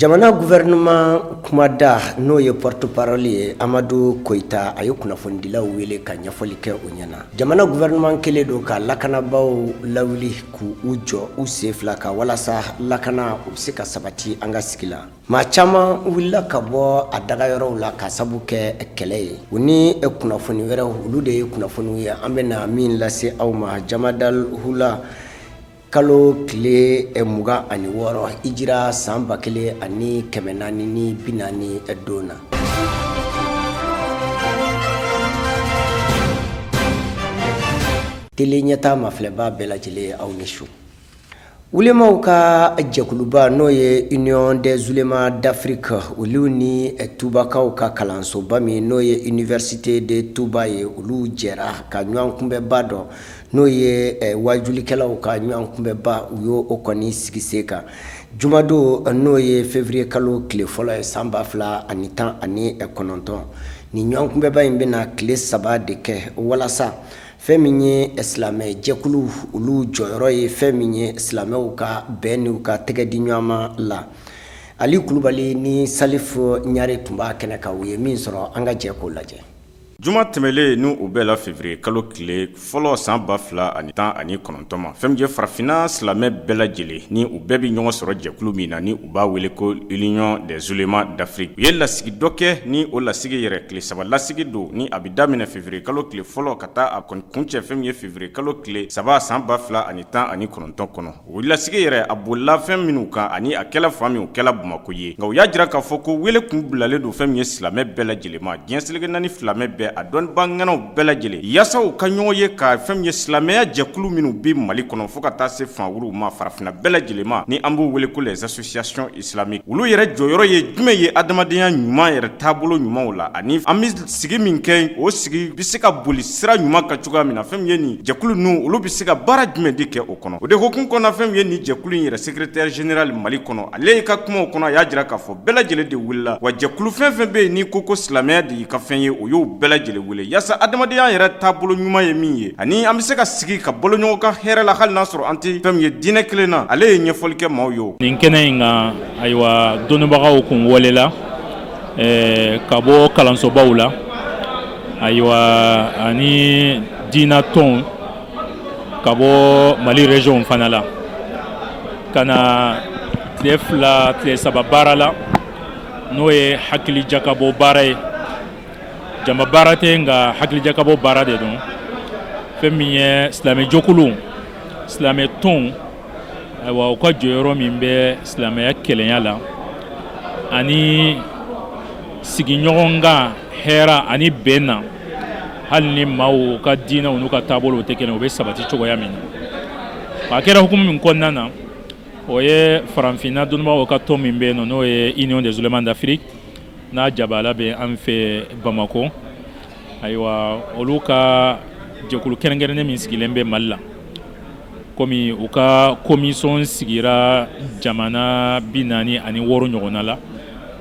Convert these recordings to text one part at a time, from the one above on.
Jamana gouvernement kumada n'o ye porte-parole ye Amadu Koita a ye kunnafonidilaw wele ka ɲɛfɔli kɛ o ɲɛna. Jamana gouvernement kɛlen don ka lakanabaaw lawuli k'u jɔ u sen fila ka walasa lakana u bɛ se ka sabati an ka sigi la. Maa caman wulila ka bɔ a dagayɔrɔw la ka sabu kɛ kɛlɛ ye. U ni kunnafoni wɛrɛw olu de ye kunnafoniw ye an bɛna min lase aw ma Jamadal Hula kalo tile 26 hijira san 1440 donna. Tele ɲɛta mafilɛba bɛɛ lajɛlen aw ni su. Ulemaw ka jɛkuluba n'o ye Union des Ulémas d'Afrique olu ni Tubakaw ka kalansoba min n'o ye Université de Touba ye olu jɛra ka ɲɔgɔn kunbɛba dɔ n'o ye wajulikɛlaw ka ɲɔgɔn kunbɛba u y'o kɔni sigi sen kan. Jumadon n'o ye février kalo tile fɔlɔ ye san 2019 ni ɲɔgɔn kunbɛba in bɛna tile 3 de kɛ walasa fɛn min ye silamɛ jɛkulu olu jɔyɔrɔ ye fɛn min ye silamɛw ka bɛn n'u ka tɛgɛ di ɲɔgɔn la. Ali Kulubali ni Salifu Ɲare tun b'a kɛnɛ kan u ye min sɔrɔ an ka jɛ k'o lajɛ. Juma tɛmɛlen ni u bɛɛ la février kalo tile fɔlɔ san 2019 ma fɛn je farafina silamɛ bɛɛ lajɛlen ni u bɛɛ bi ɲɔgɔn sɔrɔ jɛkulu min na ni u b'a wele ko Union des Ulémas d'Afrique. U ye lasigi dɔ kɛ ni o lasigi yɛrɛ tile 3 lasigi don ni a bi daminɛ février kalo tile fɔlɔ ka taa a kuncɛ fɛn ye février kalo tile 3 san 2019 kɔnɔ. O lasigi yɛrɛ a bolila fɛn minnu kan ani a kɛla fan min u kɛla Bamako ye. Nka u y'a jira k'a fɔ ko wele kun bilalen don fɛn ye silamɛ bɛɛ lajɛlen ma diɲɛ seleke naani silamɛ bɛɛ a dɔnniba ŋanaw bɛɛ lajɛlen yaasa u ka ɲɔgɔn ye ka fɛn ye silamɛya jɛkulu minnu bi Mali kɔnɔ fo ka taa se fanwuruw ma farafina bɛɛ lajɛlen ma ni an b'u wele ko les associations islamiques. Olu yɛrɛ jɔyɔrɔ ye jumɛn ye adamadenya ɲuman yɛrɛ taabolo ɲumanw la ani an bi sigi min kɛ o sigi bi se ka boli sira ɲuman ka cogoya min na fɛn ye ni jɛkulu ninnu olu bi se ka baara jumɛn de kɛ o kɔnɔ. O de hokumu kɔnɔ fɛn ye ni jɛkulu in yɛrɛ secrétaire général Mali kɔnɔ ale ka kumaw kɔnɔ a y'a jira k'a fɔ bɛɛ lajɛlen de wulila wa jɛkulu fɛn bɛ ni ko silamɛya de y'i ka fɛn ye o y'o bɛɛ lajɛlen wele yaasa adamadenya yɛrɛ taabolo ɲuman ye min ye ani an bɛ se ka sigi ka bolo ɲɔgɔn kan hɛrɛ la hali n'a sɔrɔ an tɛ fɛn ye diinɛ kelen na ale ye ɲɛfɔli kɛ maaw ye. Nin kɛnɛ in kan ayiwa dɔnnibagaw kun welela ka bɔ kalansobaw la ayiwa ani diina tɔnw ka bɔ Mali région fana la ka na tile 2 tile 3 baara la n'o ye hakili jakabɔ baara ye. Jama baara tɛ nka hakili jakabɔ baara de don fɛn min ye silamɛ jɛkulu silamɛ tɔn ayiwa u ka jɔyɔrɔ min bɛ silamɛya kɛlɛya la ani sigiɲɔgɔn kan hɛrɛ ani bɛn na hali ni maaw ka diinɛw n'u ka taabolow tɛ kelen u bɛ sabati cogoya min na. A kɛra hukumu min kɔnɔna na o ye farafinna dɔnnibagaw ka tɔn min bɛ yen n'o ye Union des Ulémas d'Afrique n'a jabala bɛ an fɛ Bamako ayiwa olu ka jɛkulu kɛrɛnkɛrɛnnen min sigilen bɛ Mali la komi u ka commission sigira jamana 46 ɲɔgɔnna la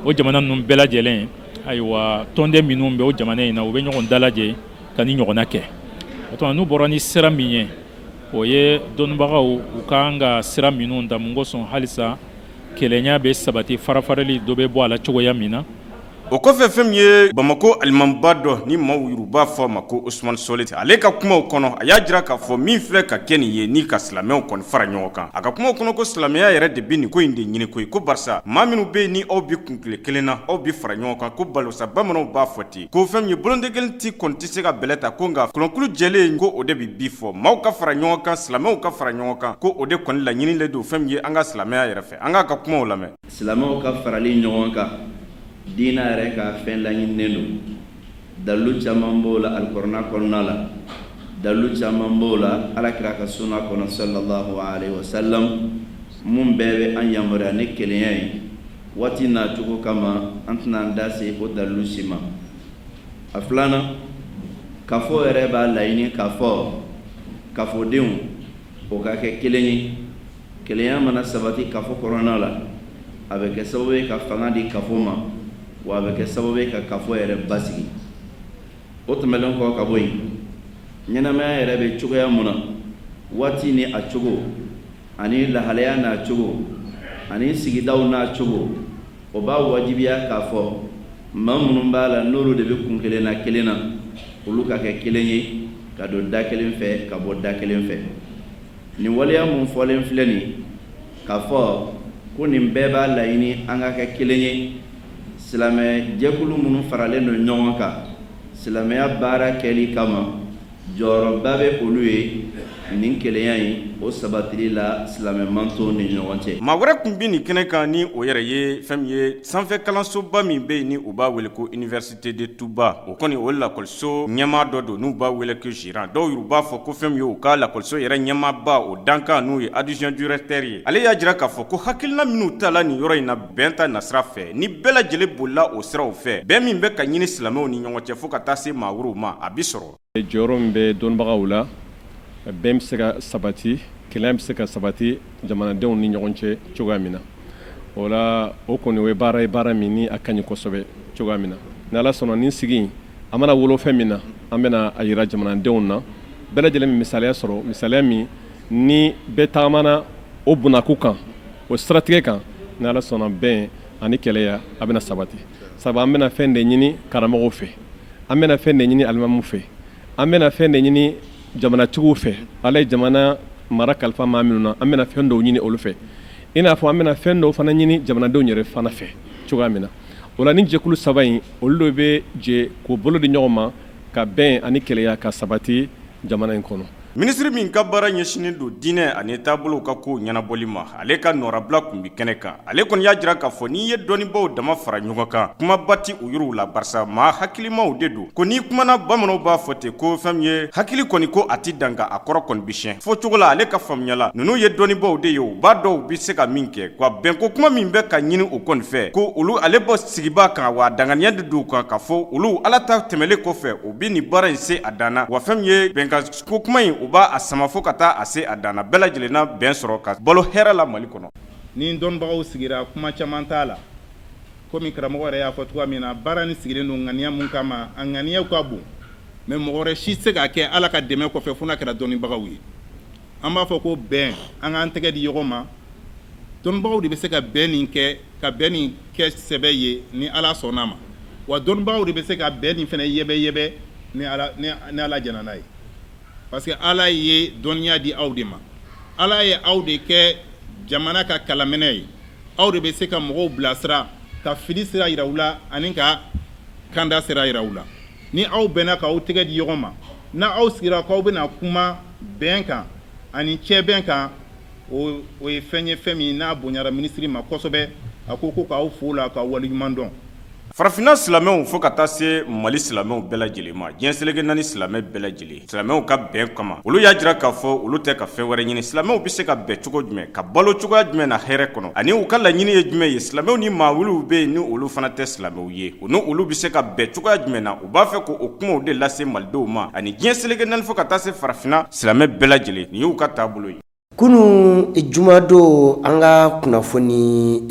o jamana ninnu bɛɛ lajɛlen ayiwa tɔnden minnu bɛ o jamana in na u bɛ ɲɔgɔn dalajɛ ka ni ɲɔgɔnna kɛ o tuma n'u bɔra ni sira min ye o ye dɔnnibagaw u kan ka sira minnu ta mun kosɔn halisa kɛlɛya bɛ sabati farafarali dɔ bɛ bɔ a la cogoya min na. O kɔfɛ fɛn ye Bamako alimanba dɔ ni maaw y'u b'a fɔ a ma ko Ousmane Solete ale ka kumaw kɔnɔ a y'a jira k'a fɔ min filɛ ka kɛ nin ye ni ka silamɛw kɔni fara ɲɔgɔn kan. A ka kumaw kɔnɔ ko silamɛya yɛrɛ de bi nin ko in de ɲini koyi ko barisa maa minnu bɛ ni aw bi kunkile kelen na aw bi fara ɲɔgɔn kan ko balosa bamananw b'a fɔ ten ko fɛn ye bolonde kelen ti kɔni tɛ se ka bɛlɛ ta ko nka kolonkulu jɛlen ko o de bi fɔ maaw ka fara ɲɔgɔn kan silamɛw ka fara ɲɔgɔn kan ko o de kɔni laɲinilen don fɛn ye an ka silamɛya yɛrɛ fɛ an k'a ka kumaw lamɛn. Silamɛw ka farali ɲɔgɔn kan diina yɛrɛ ka fɛn laɲininen don dalilu caman b'o la alikuranɛ kɔnɔna la dalilu caman b'o la alakira ka sunna kɔnɔ sallallahu alaihi wasallam mun bɛɛ bɛ an yamaruya ni kelenya ye waati nacogo kama an tɛna an da se o dalilu si ma. A filanan kafo yɛrɛ b'a laɲini k'a fɔ kafodenw o ka kɛ kelen ye kelenya mana sabati kafo kɔnɔna la a bɛ kɛ sababu ye ka fanga di kafo ma wa a bɛ kɛ sababu ye ka kafo yɛrɛ basigi. O tɛmɛlen kɔ ka bɔ yen ɲɛnamaya yɛrɛ bɛ cogoya mun na waati ni a cogo ani lahalaya n'a cogo ani sigidaw n'a cogo o b'a wajibiya k'a fɔ maa minnu b'a la n'olu de bɛ kun kelen na kelen na olu ka kɛ kelen ye ka don da kelen fɛ ka bɔ da kelen fɛ nin waleya mun fɔlen filɛ nin k'a fɔ ko nin bɛɛ b'a laɲini an ka kɛ kelen ye silamɛ jɛkulu minnu faralen don ɲɔgɔn kan silamɛya baara kɛli kama jɔyɔrɔba bɛ olu ye nin kelenya in o sabatili la silamɛ manto ni ɲɔgɔn cɛ. maa wɛrɛ tun bɛ nin kɛnɛ kan ni o yɛrɛ ye fɛn min ye sanfɛ kalansoba min bɛ yen ni u b'a wele ko Université de Touba o kɔni o lakɔliso ɲɛmaa dɔ don n'u b'a wele ko gérant dɔw y'u b'a fɔ ko fɛn min ye u ka lakɔliso yɛrɛ ɲɛmaaba o dankan n'u ye adjoint directeur ye ale y'a jira k'a fɔ ko hakilina minnu tala nin yɔrɔ in na bɛn ta nasira fɛ ni bɛɛ lajɛlen bolila o siraw fɛ bɛn min bɛ ka ɲini silamɛw ni ɲɔgɔn cɛ fo ka taa se maa wɛrɛw ma a bi sɔrɔ. jɔyɔrɔ min bɛ dɔnnibagaw la bɛn bɛ se ka sabati kelenya bɛ se ka sabati jamanadenw ni ɲɔgɔn cɛ cogoya min na o la o kɔni o ye baara min ni a ka ɲi kosɛbɛ cogoya min na ni ala sɔnna nin sigi in a mana wolo fɛn min na an bɛna a yira jamanadenw na bɛɛ lajɛlen min misaliya sɔrɔ misaliya min ni bɛɛ tagamana o bunako kan o siratigɛ kan ni ala sɔnna bɛn ani kɛlɛya a bɛna sabati sabu an bɛna fɛn de ɲini karamɔgɔw fɛ an bɛna fɛn de ɲini alimamuw fɛ an bɛna fɛn de ɲini jamanatigiw fɛ ala ye jamana mara kalifa maa minnu na an bɛna fɛn dɔw ɲini olu fɛ i n'a fɔ an bɛna fɛn dɔw fana ɲini jamanadenw yɛrɛ fana fɛ cogoya min na o la ni jɛkulu saba in olu de bɛ jɛ k'u bolo di ɲɔgɔn ma ka bɛn ani kɛlɛya ka sabati jamana in kɔnɔ. minisiri min ka baara ɲɛsinin don diinɛ ani taabolow ka ko ɲɛnabɔli ma ale ka nɔrabila tun bɛ kɛnɛ kan ale kɔni y'a jira k'a fɔ n'i ye dɔnnibaw dama fara ɲɔgɔn kan kumaba ti u yiriw la barisa maa hakilimaw de don ko n'i kumana bamananw b'a fɔ ten ko fɛn min ye hakili kɔni ko a ti danga a kɔrɔ kɔni bi siɲɛ fɔ cogo la ale ka faamuya la ninnu ye dɔnnibaw de ye u b'a dɔw bi se ka min kɛ wa bɛnko kuma min bɛ ka ɲini u kɔni fɛ ko olu ale bɔ sigibaa kan wa danganiya de don u kan k'a fɔ olu ala ta tɛmɛlen kɔfɛ u bi nin baara in se a danna wa fɛn min ye bɛnkan ko kuma in u b'a a sama fo ka taa a se a danna bɛɛ lajɛlen na bɛn sɔrɔ ka balo hɛrɛ la Mali kɔnɔ. Ni dɔnnibagaw sigira kuma caman t'a la komi karamɔgɔ yɛrɛ y'a fɔ cogoya min na baara ni sigilen don ŋaniya mun kama a ŋaniya ka bon mais mɔgɔ wɛrɛ si tɛ se k'a kɛ ala ka dɛmɛ kɔfɛ fo n'a kɛra dɔnnibagaw ye an b'a fɔ ko bɛn an k'an tɛgɛ di ɲɔgɔn ma dɔnnibagaw de bɛ se ka bɛn nin kɛ ka bɛn nin kɛ sɛbɛ ye ni ala sɔnna ma wa dɔnnibagaw de bɛ se ka bɛn nin fana yɛbɛ ni ala jɛna n'a ye parce que ala ye dɔnniya di aw de ma ala ye aw de kɛ jamana ka kalaminɛ ye aw de bɛ se ka mɔgɔw bilasira ka fili sira yira u la ani ka kanda sira yira u la ni aw bɛnna k'aw tɛgɛ di ɲɔgɔn ma na aw sigira k'aw bɛna kuma bɛn kan ani cɛ bɛn kan o ye fɛn ye fɛn min n'a bonyara minisiri ma kosɛbɛ a ko k'aw fo la k'aw waleɲuman dɔn. Farafinna silamɛw fo ka taa se Mali silamɛw bɛɛ lajɛlen ma diɲɛ seleke naani silamɛ bɛɛ lajɛlen silamɛw ka bɛn kama olu y'a jira k'a fɔ olu tɛ ka fɛn wɛrɛ ɲini silamɛw bɛ se ka bɛn cogo jumɛn ka balo cogoya jumɛn na hɛrɛ kɔnɔ ani u ka laɲini ye jumɛn ye silamɛw ni maa wuluw bɛ yen ni olu fana tɛ silamɛw ye u ni olu bɛ se ka bɛn cogoya jumɛn na u b'a fɛ k'o kumaw de lase malidenw ma ani diɲɛ seleke naani fo ka taa se farafinna silamɛ bɛɛ lajɛlen nin y'u ka taabolo ye. Kunu jumado an ka kunnafoni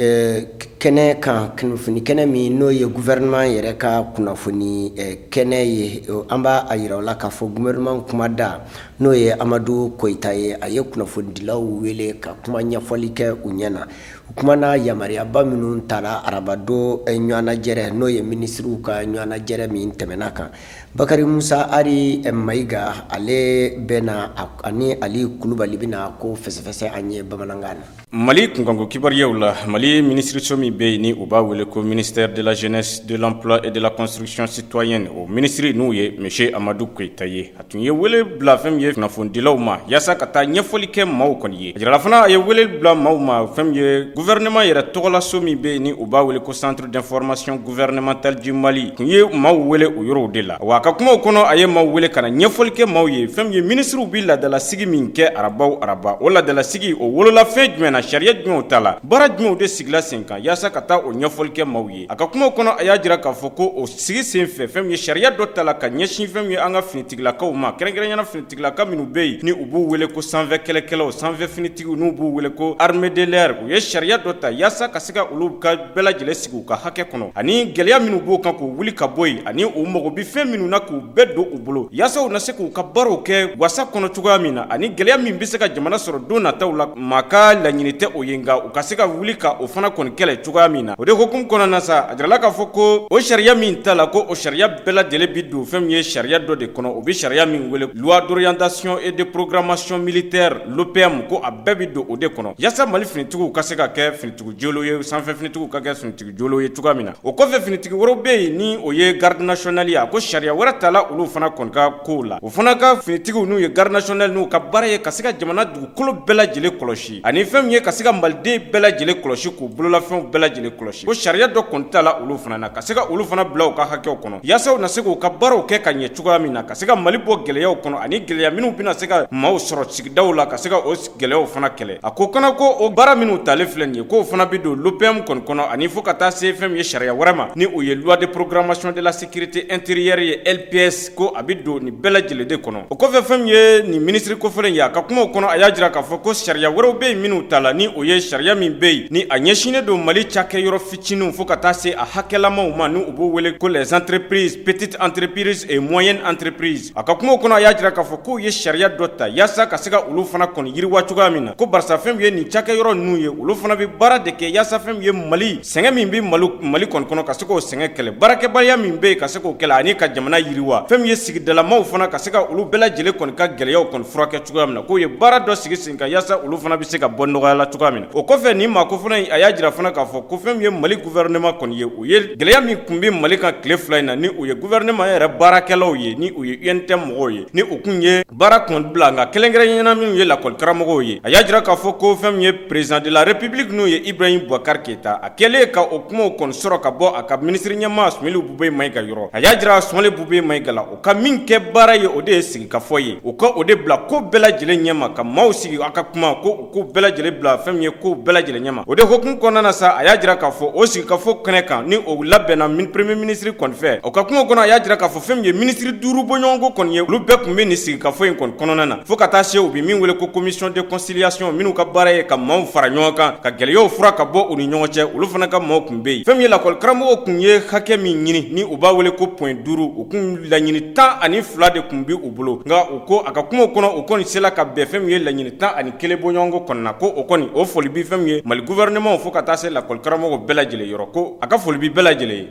kɛnɛ kan kunnafoni kɛnɛ min n'o ye gouvernement yɛrɛ ka kunnafoni kɛnɛ ye an b'a a yira o la k'a fɔ gouvernement kumada n'o ye Amadu Koyita ye a ye kunnafonidilaw wele ka kuma ɲɛfɔli kɛ u ɲɛna u kumana yamariyaba minnu tara arabado ɲɔgɔnnajɛrɛ n'o ye ministriw ka ɲɔgɔnnajɛrɛ min tɛmɛna kan Bakari Musa Ari Mayiga ale bɛna ani Ali Kulubali bɛna ko fɛsɛfɛsɛ an ye bamanankan na. Mali kunkanko kibaruyaw la Mali ministre min bɛ yen ni u b'a wele ko ministère de la jeunesse de l'emploi et de la construction citoyenne o ministre n'u ye monsieur Amadu Koyita ye a tun ye wele bila fɛn min ye kunnafonidilaw ma yaasa ka taa ɲɛfɔli kɛ maaw kɔni ye a jirala fana a ye wele bila maaw ma fɛn min ye gouvernement yɛrɛ tɔgɔlaso min bɛ yen ni u b'a wele ko centre d'information gouvernementale du Mali tun ye maaw wele o yɔrɔw de la wa a ka kumaw kɔnɔ a ye maaw wele ka na ɲɛfɔli kɛ maaw ye fɛn min ye ministrew bi ladalasigii min kɛ araba o ladalasigii o wolola fɛn jumɛn na sariya jumɛnw ta la baara jumɛnw de sigila sen kan yaasa ka taa o ɲɛfɔli kɛ maaw ye a ka kumaw kɔnɔ a y'a jira k'a fɔ ko o sigi sen fɛ fɛn min ye sariya dɔ ta la ka ɲɛsin fɛn min ye an ka finitigilakaw ma kɛrɛnkɛrɛnyana finitigilaka falaka minnu be yen ni u b'u wele ko sanfɛ kɛlɛkɛlaw sanfɛ finitigiw n'u b'u wele ko armée de l'air u ye sariya dɔ ta yaasa ka se ka olu ka bɛɛ lajɛlen sigi u ka hakɛ kɔnɔ ani gwɛlɛya minnu b'o kan k'u wuli ka bɔ yen ani u mago bi fɛn minnu na k'u bɛɛ don u bolo yaasa u na se k'u ka baaraw kɛ wasa kɔnɔ cogoya min na ani gwɛlɛya min bɛ se ka jamana sɔrɔ don nataw la maa ka laɲini tɛ o ye nka u ka se ka wuli ka o fana kɔni kɛlɛ cogoya min na o de hukumu kɔnɔna na sa a jirala k'a fɔ ko o sariya min ta la ko o sariya bɛɛ lajɛlen bi don fɛn min ye sariya dɔ de kɔnɔ o bi sariya min wele loi d'orientation et de programmation militaire l'OPM ko a bɛɛ bi don o de kɔnɔ yaasa mali finitigiw ka se ka kɛ finitigiw joolo ye sanfɛ finitigiw ka kɛ finitigiw joolo ye cogoya min na o kɔfɛ finitigi wɛrɛw bɛ yen ni o ye garde nationale ye a ko sariya wɛrɛ tala olu fana kɔni ka kow la o fana ka finitigiw n'u ye garde nationale n'u ka baara ye ka se ka jamana dugukolo bɛɛ lajɛlen kɔlɔsi ani fɛn min ye ka se ka maliden bɛɛ lajɛlen kɔlɔsi k'u bololafɛnw bɛɛ lajɛlen kɔlɔsi ko sariya dɔ kɔni t'a la olu fana na ka se ka olu fana bila u ka hakɛw kɔnɔ yaasa u na se k'u ka baaraw kɛ ka ɲɛ cogoya min na ka se ka mali bɔ gɛlɛyaw kɔnɔ ani gɛlɛya minnu bɛna se ka maaw sɔrɔ sigidaw la ka se ka o gɛlɛyaw fana kɛlɛ a ko kana ko o baara minnu talen filɛ nin ye k'o fana bi don l'OPM kɔni kɔnɔ ani fo ka taa se fɛn min ye sariya wɛrɛ ma ni o ye loi de programmation de la sécurité intérieure ye LPS ko a bi don nin bɛɛ lajɛlen de kɔnɔ o kɔfɛ fɛn min ye nin ministre kofɔlen ye a ka kumaw kɔnɔ a y'a jira k'a fɔ ko sariya wɛrɛw bɛ yen minnu ta la ni o ye sariya min bɛ yen ni a ɲɛsinnen don mali cakɛyɔrɔ fitininw fo ka taa se a hakɛlamaw ma ni u b'o wele ko les entreprises petites entreprises et moyennes entreprises a ka kumaw kɔnɔ a y'a jira k'a fɔ k'u ye sariya dɔ ta yaasa ka se ka olu fana kɔni yiriwa cogoya min na ko barisa fɛn min ye nin cakɛyɔrɔ ninnu ye olu fana bɛ baara de kɛ yaasa fɛn min ye mali sɛgɛn min bɛ mali kɔni kɔnɔ ka se k'o sɛgɛn kɛlɛ baarakɛbaliya min bɛ yen ka se k'o kɛlɛ ani ka jamana yiriwa fɛn min ye sigidalamaw fana ka se ka olu bɛɛ lajɛlen kɔni ka gɛlɛyaw kɔni furakɛ cogoya min na k'o ye baara dɔ sigi sen kan yaasa olu fana bɛ se ka bɔ nɔgɔya la cogoya min na o kɔfɛ nin maa ko fana a y'a jira fana k'a fɔ ko fɛn min ye mali gouvernement kɔni ye o ye gɛlɛya min kun bɛ mali kan tile fila in na ni o ye gouvernement yɛrɛ baarakɛlaw ye ni o ye UNT mɔgɔw ye ni o kun ye baara kɔni bila nka kɛrɛnkɛrɛnnenya minnu ye lakɔli karamɔgɔw ye a y'a jira k'a fɔ ko fɛn min ye président de la république n'o ye Ibrahim Boubacar Keita a kɛlen ka o kumaw kɔni sɔrɔ ka bɔ a ka ministre ɲɛmaa Sumali Bube Mayiga yɔrɔ a y'a jira Sumali Bube Mayiga la o ka min kɛ baara ye o de ye sigikafɔ ye o ka o de bila ko bɛɛ lajɛlen ɲɛma ka maaw sigi a ka kuma ko bɛɛ lajɛlen bila fɛn min ye ko bɛɛ lajɛlen ɲɛma o de hokumu kɔnɔna na sa a y'a jira k'a fɔ o sigikafɔ kɛnɛ kan ni o labɛnna premier ministre kɔni fɛ o ka kuma kɔnɔ a y'a jira k'a fɔ fɛn min ye ministre duuru bɔɲɔgɔnko kɔni ye olu bɛɛ kun bɛ nin sigikafɔ in kɔni kɔnɔna na fo ka taa se u bɛ min wele ko commission de conciliation minnu ka baara ye ka maaw fara ɲɔgɔn kan ka gɛlɛyaw fura ka bɔ u ni ɲɔgɔn cɛ olu fana ka maaw kun bɛ yen fɛn min ye lakɔli karamɔgɔw kun ye hakɛ min ɲini ni u b'a wele ko point 5 u kun laɲini 12 de kun bɛ u bolo nka u ko a ka kuma kɔnɔ o kɔni sela ka bɛn fɛn min ye laɲini 11 bɔɲɔgɔnko kɔnɔna na ko o kɔni o foli bi fɛn min ye mali gouvernement fo ka taa se lakɔli karamɔgɔw bɛɛ lajɛlen yɔrɔ ko a ka foli bi bɛɛ lajɛlen ye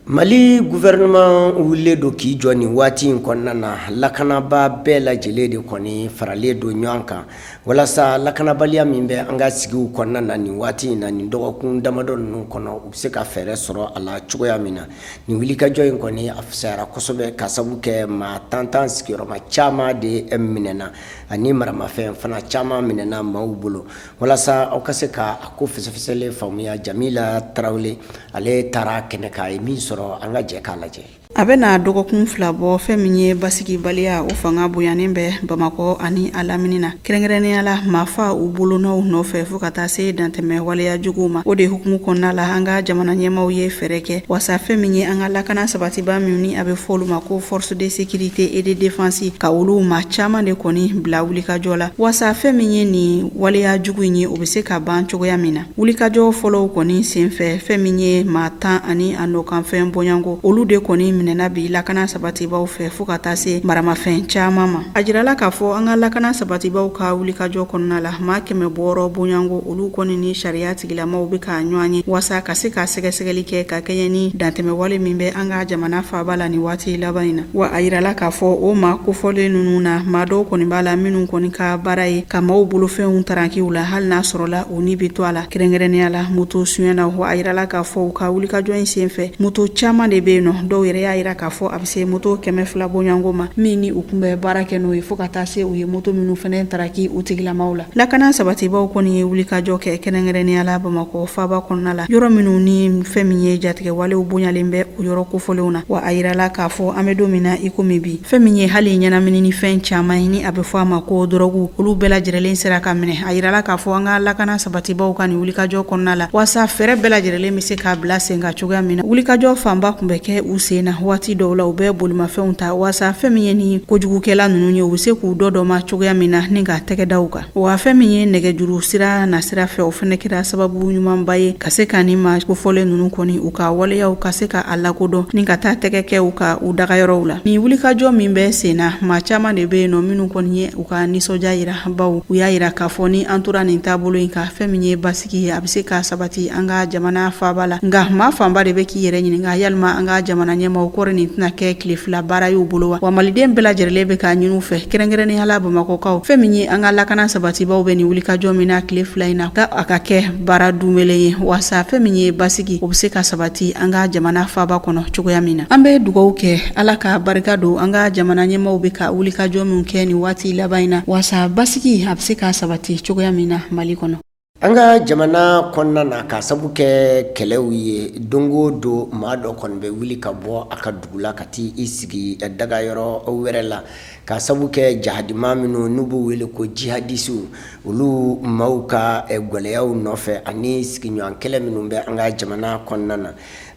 Mali gouvernement wulilen do k'i jɔ nin waati in kɔnɔna na lakanaba bɛɛ lajɛlen de kɔni faralen do ɲɔgɔn kan walasa lakanabaliya min bɛ an ka sigiw kɔnɔna na nin waati in na nin dɔgɔkun damadɔ ninnu kɔnɔ u bɛ se ka fɛɛrɛ sɔrɔ a la cogoya min na nin wulikajɔ in kɔni a fisayara kosɛbɛ ka sabu kɛ maa tantan sigiyɔrɔma caman de minɛna ani maramafɛn fana caman minɛna maaw bolo walasa aw ka se ka a ko fɛsɛfɛsɛlen faamuya Jamila Tarawele ale taara kɛnɛ kan a ye min sɔrɔ an ka jɛ k'a lajɛ. A bɛna dɔgɔkun fila bɔ fɛn min ye basigibaliya o fanga bonyanen bɛ Bamakɔ ani a lamini na kɛrɛnkɛrɛnnenya la maafa u bolonɔw nɔfɛ fo ka taa se dantɛmɛ waleya juguw ma o de hukumu kɔnɔna la an ka jamana ɲɛmaw ye fɛɛrɛ kɛ wasa fɛn min ye an ka lakana sabatiba min ni a bɛ fɔ olu ma ko force de sécurité et de défense ka olu ma caman de kɔni bila wulikajɔ la wasa fɛn min ye nin waleya jugu in ye o bɛ se ka ban cogoya min na wulikajɔ fɔlɔw kɔni senfɛ fɛn min ye maa 10 ani a nɔkanfɛn bonyanko olu de kɔni minɛna bi lakana sabatibaw fɛ fo ka taa se maramafɛn caman ma a jirala k'a fɔ an ka lakana sabatibaw ka wulikajɔ kɔnɔna la maa 100 bɔrɔ bonyanko olu kɔni ni sariya tigilamaw bɛ ka ɲɔgɔn ye wasa ka se ka sɛgɛsɛgɛli kɛ ka kɛɲɛ ni dantɛmɛ wale min bɛ an ka jamana faaba la ni waati laban in na wa a jirala k'a fɔ o maa kofɔlen ninnu na maa dɔw kɔni b'a la minnu kɔni ka baara ye ka maaw bolofɛnw tarankiw la hali n'a sɔrɔla u ni bɛ to a la kɛrɛnkɛrɛnnenya la moto suɲɛna wa a jirala k'a fɔ u ka wulikajɔ in senfɛ moto caman de bɛ yen nɔ dɔw yɛrɛ y'a yira k'a fɔ a bɛ se moto 200 bɔɲɔgɔnko ma min ni u kun bɛ baara kɛ n'o ye fo ka taa se u ye moto minnu fana taraki u tigilamaw la lakana sabatibaw kɔni ye wulikajɔ kɛ kɛrɛnkɛrɛnnenya la Bamakɔ faaba kɔnɔna la yɔrɔ minnu ni fɛn min ye jatigɛ walew bonyalen bɛ o yɔrɔ kofɔlenw na wa a yirala k'a fɔ an bɛ don min na i komi bi fɛn min ye hali ɲɛnamini ni fɛn caman ye ni a bɛ fɔ a ma ko dɔrɔgu olu bɛɛ lajɛlen sera ka minɛ a yirala k'a fɔ an ka lakana sabatibaw ka nin wulikajɔ kɔnɔna la wasa fɛɛrɛ bɛɛ lajɛlen bɛ se k'a bila sen ka cogoya min na wulikajɔ fanba kun bɛ kɛ u sen na waati dɔw la u bɛ bolimafɛnw ta wasa fɛn min ye ni kojugukɛla ninnu ye u bɛ se k'u dɔ ma cogoya min na ni ka tɛgɛdaw kan wa fɛn min ye nɛgɛjuru sira nasira fɛ o fɛnɛ kɛra sababu ɲumanba ye ka se ka ni ma kofɔlen ninnu kɔni u ka waleyaw ka se ka a lakodɔn ni ka taa tɛgɛ kɛ u ka u dagayɔrɔw la ni wulikajɔ min bɛ sen na maa caman de bɛ yen nɔ minnu kɔni ye u ka nisɔndiya yira baw u y'a yira k'a fɔ ni an tora nin taabolo in ka fɛn min ye basigi ye a bɛ se ka sabati an ka jamana faaba la nka maa fanba de bɛ k'i yɛrɛ ɲininka yalima an ka jamana ɲɛmaaw kɔrɔ nin tɛna kɛ tile fila baara y'u bolo wa maliden bɛɛ lajɛlen bɛ ka ɲini u fɛ kɛrɛnkɛrɛnnenya la bamakɔkaw fɛn min ye an ka lakana sabatibaw bɛ nin wulikajɔ min na tile fila in na a ka kɛ baara dumelen ye wasa fɛn min ye basigi o bɛ se ka sabati an ka jamana faaba kɔnɔ cogoya min na an bɛ dugawu kɛ ala ka barika don an ka jamana ɲɛmaaw bɛ ka wulikajɔ min kɛ nin waati laban in na wasa basigi a bɛ se ka sabati cogoya min na Mali kɔnɔ. An ka jamana kɔnɔna na ka sabu kɛ kɛlɛw ye dongo do maa dɔ kɔni bɛ wuli ka bɔ a ka dugu la ka t'i sigi dagayɔrɔ wɛrɛ la ka sabu kɛ jahadima minnu n'u b'u wele ko jihadisiw olu maaw ka gwɛlɛyaw nɔfɛ ani sigiɲɔgɔn kɛlɛ minnu bɛ an ka jamana kɔnɔna na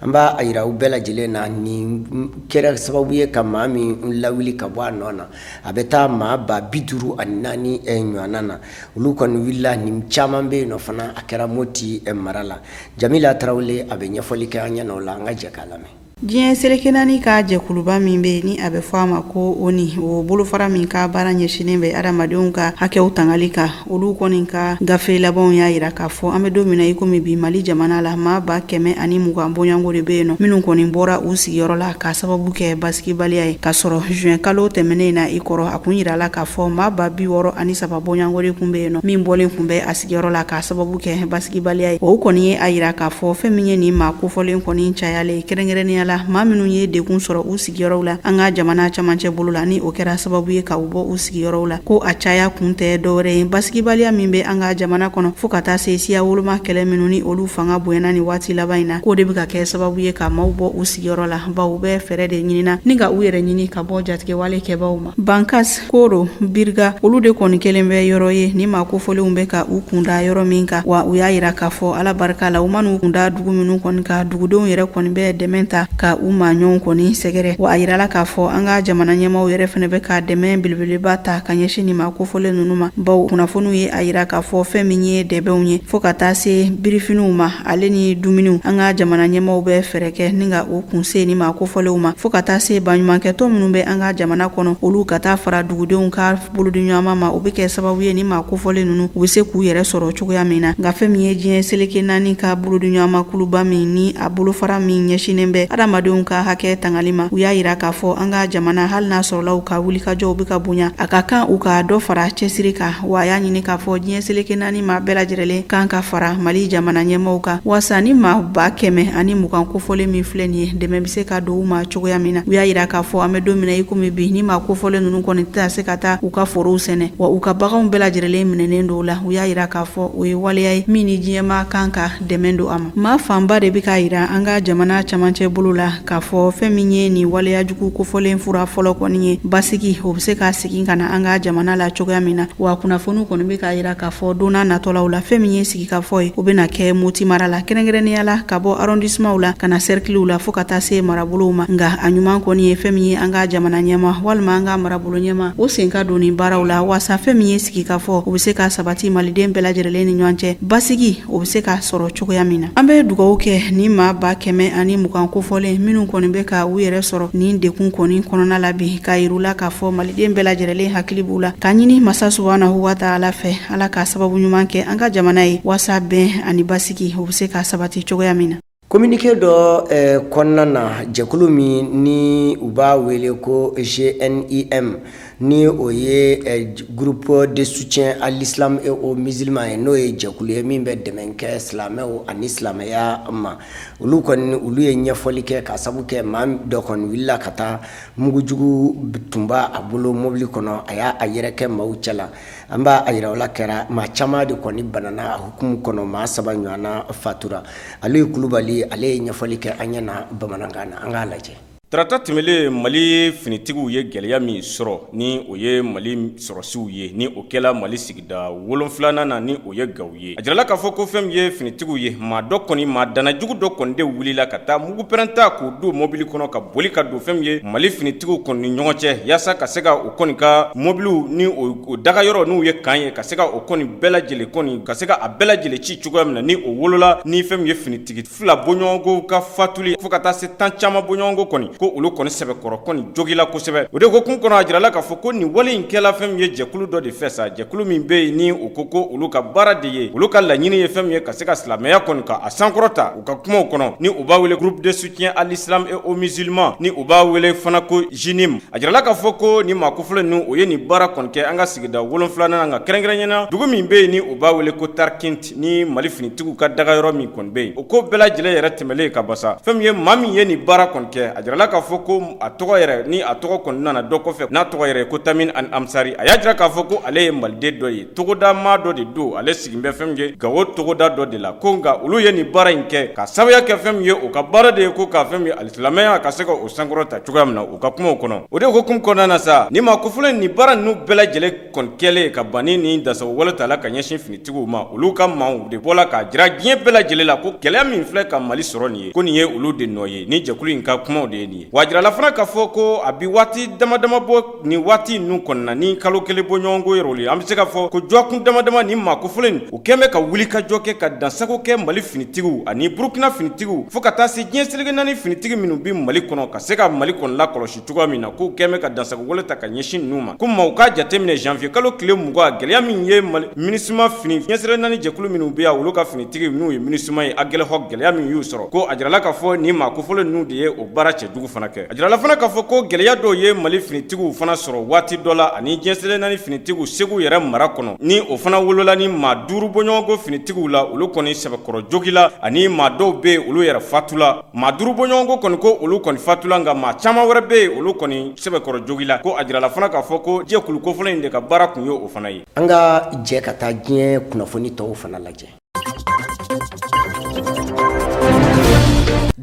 an b'a yira u bɛɛ lajɛlen na ni kɛra sababu ye ka maa min lawuli ka bɔ a nɔ na a bɛ taa maa ba 54 ɲɔgɔnna na olu kɔni wulila ni caman bɛ yen nɔ fana a kɛra Moti mara la Jamila Tarawele a bɛ ɲɛfɔli kɛ an ɲɛna o la an ka jɛ k'a lamɛn. Diɲɛ seleke naani ka jɛkuluba min bɛ ni a bɛ fɔ a ma ko ONI o bolofara min ka baara ɲɛsinnen bɛ adamadenw ka hakɛw tangali kan olu kɔni ka gafe labanw y'a yira k'a fɔ an bɛ don min na i komi bi Mali jamana la maa 120 bɔɲɔgɔnko de bɛ yen nɔ minnu kɔni bɔra u sigiyɔrɔ la ka sababu kɛ basigibaliya ye ka sɔrɔ juin kalo tɛmɛnen na i kɔrɔ a kun yirala k'a fɔ maa 63 bɔɲɔgɔnko de kun bɛ yen nɔ min bɔlen kun bɛ a sigiyɔrɔ la ka sababu kɛ basigibaliya ye o kɔni ye a yira k'a fɔ fɛn min ye nin maa kofɔlen kɔni cayalen kɛrɛnkɛrɛnnenya la maa minnu ye dekun sɔrɔ u sigiyɔrɔw la an ka jamana camancɛ bolo la ni o kɛra sababu ye ka u bɔ u sigiyɔrɔw la ko a caya kun tɛ dɔwɛrɛ ye basigibaliya min bɛ an ka jamana kɔnɔ fo ka taa se siya woloma kɛlɛ minnu ni olu fanga bonyana ni waati laban in na k'o de bɛ ka kɛ sababu ye ka maaw bɔ u sigiyɔrɔ la baw bɛ fɛɛrɛ de ɲinina ni ka u yɛrɛ ɲini ka bɔ jatigɛwale kɛbaw ma Bankas Koro Birga olu de kɔni kelen bɛ yɔrɔ ye ni maa kofɔlenw bɛ ka u kunda yɔrɔ min kan wa u y'a yira k'a fɔ ala barika la u man'u kunda dugu minnu kɔni ka dugudenw yɛrɛ kɔni bɛ dɛmɛ ta ka u ma ɲɔgɔn kɔni sɛgɛrɛ wa a yirala k'a fɔ an ka jamana ɲɛmaaw yɛrɛ fɛnɛ bɛ ka dɛmɛ belebeleba ta ka ɲɛsin nin ma kofɔlen ninnu ma baw kunnafoniw ye a yira k'a fɔ fɛn min ye dɛbɛnw ye fo ka taa se birifiniw ma ale ni dumuniw an ka jamana ɲɛmaaw bɛ fɛɛrɛ kɛ ni ka u kun se nin ma kofɔlenw ma fo ka taa se baɲumankɛtɔ minnu bɛ an ka jamana kɔnɔ olu ka taa fara dugudenw ka bolodiɲɔgɔnma ma o bɛ kɛ sababu ye ni ma kofɔlen ninnu u bɛ se k'u yɛrɛ sɔrɔ cogoya min na nka fɛn min ye diɲɛ seleke naani ka bolodiɲɔgɔnma kuluba min ni a bolofara min ɲɛsinnen bɛ adamadenw ka hakɛ tangali ma u y'a yira k'a fɔ an ka jamana hali n'a sɔrɔla u ka wulikajɔw bɛ ka bonya a ka kan u ka dɔ fara cɛsiri kan wa a y'a ɲini k'a fɔ diɲɛ seleke naani maa bɛɛ lajɛlen kan ka fara Mali jamana ɲɛmaaw kan wasa ni maa 120 kofɔlen min filɛ nin ye dɛmɛ bɛ se ka don u ma cogoya min na u y'a yira k'a fɔ an bɛ don min na i komi bi ni maa kofɔlen ninnu kɔni tɛna se ka taa u ka forow sɛnɛ wa u ka baganw bɛɛ lajɛlen minɛnen don la u y'a yira k'a fɔ o ye waleya ye min ni diɲɛma kan ka dɛmɛ don a ma maa fanba de bɛ ka yira an ka jamana camancɛ bolo la k'a fɔ fɛn min ye nin waleya jugu kofɔlen fura fɔlɔ kɔni ye basigi o bɛ se ka segin ka na an ka jamana la cogoya min na wa kunnafoniw kɔni bɛ ka yira k'a fɔ donna natɔlaw la fɛn min ye sigikafɔ ye o bɛ na kɛ Moti mara la kɛrɛnkɛrɛnnenya la ka bɔ arrondissementw la ka na cerclew la fo ka taa se marabolow ma nka a ɲuman kɔni ye fɛn min ye an ka jamana ɲɛma walima an ka marabolo ɲɛma o sen ka don nin baaraw la wasa fɛn min ye sigikafɔ o bɛ se ka sabati maliden bɛɛ lajɛlen ni ɲɔgɔn cɛ basigi o bɛ se ka sɔrɔ cogoya min na an bɛ dugawu kɛ ni maa 120 kofɔlen minnu kɔni bɛ ka u yɛrɛ sɔrɔ nin dekun kɔni kɔnɔna la bi ka yirula k'a fɔ maliden bɛɛ lajɛlen hakili b'u la ka ɲini masa subhanahu wa ta'ala fɛ ala ka sababu ɲuman kɛ an ka jamana ye wasa bɛn ani basigi o bɛ se ka sabati cogoya min na. Communiqué dɔ kɔnɔna na jɛkulu min ni u b'a wele ko GNIM ni o ye groupe de soutien à l'islam et aux musulmans ye n'o ye jɛkulu ye min bɛ dɛmɛ kɛ silamɛw ani silamɛya ma olu ye ɲɛfɔli kɛ ka sabu kɛ maa dɔ kɔni wulila ka taa mugujugu tun b'a a bolo mobili kɔnɔ a y'a yɛrɛ kɛ maaw cɛla an b'a a yira o la kɛra maa caman de kɔni banana a hukumu kɔnɔ maa 3 ɲɔgɔnna fatura Aliyu Kulubali ale ye ɲɛfɔli kɛ an ɲɛna bamanankan na an k'a lajɛ. tarata tɛmɛlen mali finitigiw ye gwɛlɛya min sɔrɔ ni o ye mali sɔrɔsiw ye ni o kɛla mali sigida 7nan na ni o ye gaw ye a jirala k'a fɔ ko fɛn min ye finitigiw ye maa dɔ kɔni maa danajugu dɔ kɔni de wulila ka taa mugu pɛrɛnta k'o don mobili kɔnɔ ka boli ka don fɛn min ye mali finitigiw kɔni ni ɲɔgɔn cɛ yaasa ka se ka o kɔni ka mobiliw ni o daga yɔrɔ n'u ye kan ye ka se ka o kɔni bɛɛ lajɛlen kɔni ka se ka a bɛɛ lajɛlen ci cogoya min na ni o wolola ni fɛn min ye finitigi fila bɔɲɔgɔnko ka fatuli fo ka taa se 10 caman bɔɲɔgɔnko kɔni ko olu kɔni sɛbɛkɔrɔ kɔni jogila kosɛbɛ o de ko kun kɔnɔ a jirala k'a fɔ ko nin wale in kɛla fɛn min ye jɛkulu dɔ de fɛ sa jɛkulu min bɛ yen ni o ko olu ka baara de ye olu ka laɲini ye fɛn min ye ka se ka silamɛya kɔni ka a sankɔrɔta u ka kumaw kɔnɔ ni u b'a wele groupe de soutien à l'islam et aux musulmans ni u b'a wele fana ko JINIM a jirala k'a fɔ ko ni maa kofɔlen ninnu o ye nin baara kɔni kɛ an ka sigida 7nan nka kɛrɛnkɛrɛnɲɛna dugu min bɛ yen ni u b'a wele ko Tarkint ni mali finitigiw ka daga yɔrɔ min kɔni bɛ yen o ko bɛɛ lajɛlen yɛrɛ tɛmɛlen ka basa fɛn min ye maa min ye nin baara kɔni kɛ a jirala k'a fɔ ko a tɔgɔ yɛrɛ ni a tɔgɔ kɔni nana dɔ kɔfɛ n'a tɔgɔ yɛrɛ ko Tamin Amsari a y'a jira k'a fɔ ko ale ye maliden dɔ ye togoda maa dɔ de don ale sigin bɛ fɛn min ye Gawo togoda dɔ de la ko nka olu ye nin baara in kɛ ka sababuya kɛ fɛn min ye o ka baara de ye ko ka fɛn min ye alisilamɛya ka se ka o sankɔrɔta cogoya min na u ka kumaw kɔnɔ o de hukumu kɔnɔna na sa ni maa kofɔlen nin baara ninnu bɛɛ lajɛlen kɔni kɛlen ka ban ni dasago wale ta la ka ɲɛsin finitigiw ma olu ka maaw de bɔla ka jira diɲɛ bɛɛ lajɛlen la ko gɛlɛya min filɛ ka mali sɔrɔ nin ye ko nin ye olu de nɔ ye ni jɛkulu in ka kumaw de ye nin ye wa jirala fana k'a fɔ ko a bi waati dama dama bɔ nin waati ninnu kɔnɔna ni kalo kelen bɔ ɲɔgɔnko yɛrɛ olu ye an bɛ se ka fɔ ko jɔkun dama dama ni maa kofɔlen u kɛn bɛ ka wuli ka jɔ kɛ ka dansago kɛ mali finitigiw ani burukina finitigiw fo ka taa se diɲɛ seleke naani finitigi minnu bi mali kɔnɔ ka se ka mali kɔnɔ la kɔlɔsi cogoya min na k'u kɛn bɛ ka dansago wale ta ka ɲɛsin ninnu ma ko maaw k'a jateminɛ janvier kalo tile 20 gɛlɛya min ye minisuma fini diɲɛ seleke naani jɛkulu minnu bɛ yan olu ka finitigi n'u ye minisuma ye a gɛlɛya min y'u sɔrɔ ko a jirala k'a fɔ nin maa kofɔlen ninnu de ye o baara cɛjugu fana kɛ a jirala fana k'a fɔ ko gɛlɛya dɔw ye mali finitigiw fana sɔrɔ waati dɔ la ani diɲɛ seleke naani finitigiw segu yɛrɛ mara kɔnɔ ni o fana wolola ni maa 5 bɔɲɔgɔnko finitigiw la olu kɔni sɛbɛkɔrɔ jogila ani maa dɔw bɛ yen olu yɛrɛ fatula maa 5 bɔɲɔgɔnko kɔni ko olu kɔni fatula nka maa caman wɛrɛ bɛ yen olu kɔni sɛbɛkɔrɔ jogila ko a jirala fana k'a fɔ ko jɛkulu kofɔlen in de ka baara kun ye o fana ye an ka jɛ ka taa diɲɛ kunnafoni tɔw fana lajɛ